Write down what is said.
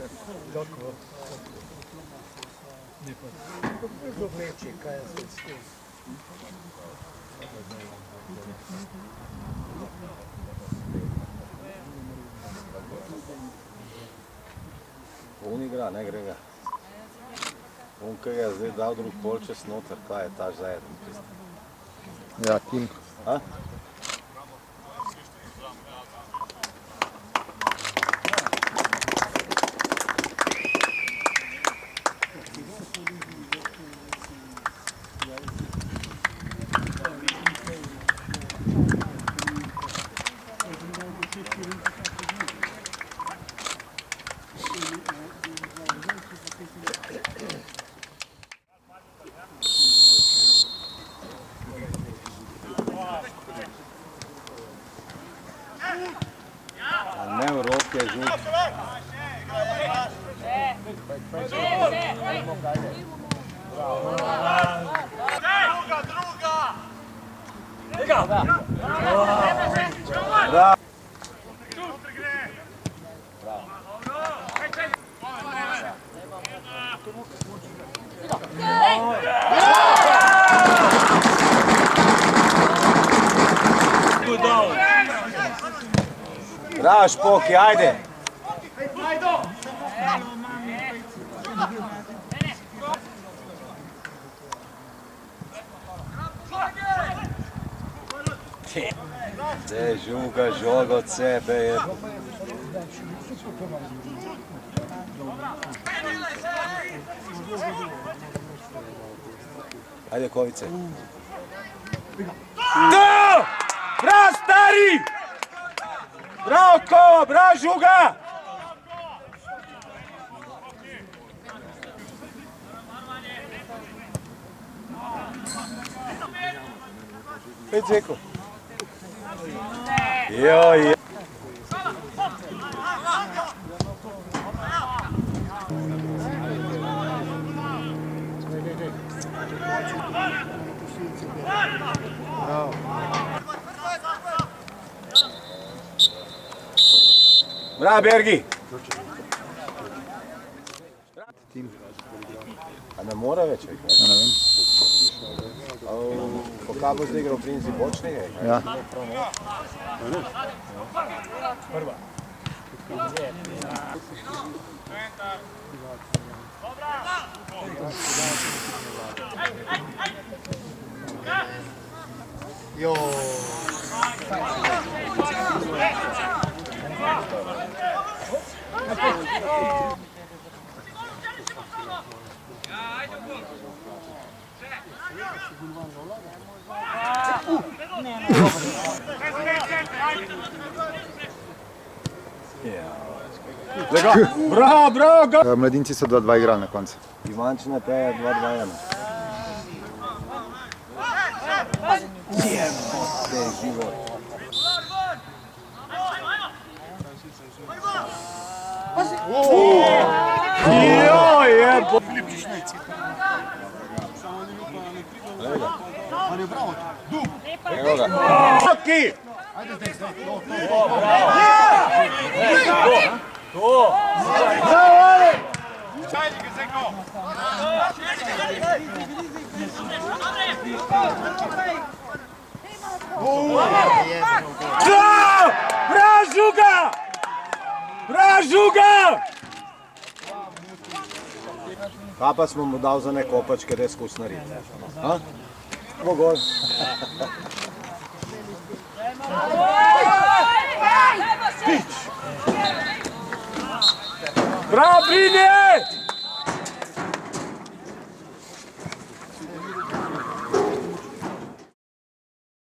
Kako? Ne pa. Kako vleče, kaj je sve? On igra, ne gre ga. On, kaj ga je zdaj dal drug polčas noter, kaj je taš zajedno? Ja, Kim. A? Ne v roke je žut. Druga! Bravo, Špoki, ajde! Zdaj žuga žoga od sebe je. Ajde, Kovice. Da! Bravo, stari! Bravo, Kova, bravo, žuga! Pet Zeko. Joj. Bravo. Bravo, Bergi! A ne mora več? Ja, ne vem. Po kaj bo zdaj igral Prinzi bočnega? Ja. Prva. Jo. Bravo, bravo! Mladinci so 2-2 igrali na koncu. Ivančina peje 2-2-1. Joj, je bo... Evo ga. Oki! To! Bravo, Ali! Bravo! Bravo, žuga! Bravo, žuga! Kaj pa smo mu dal za nek opačke, da je skus narediti? Mogol. Bravo, Brinje!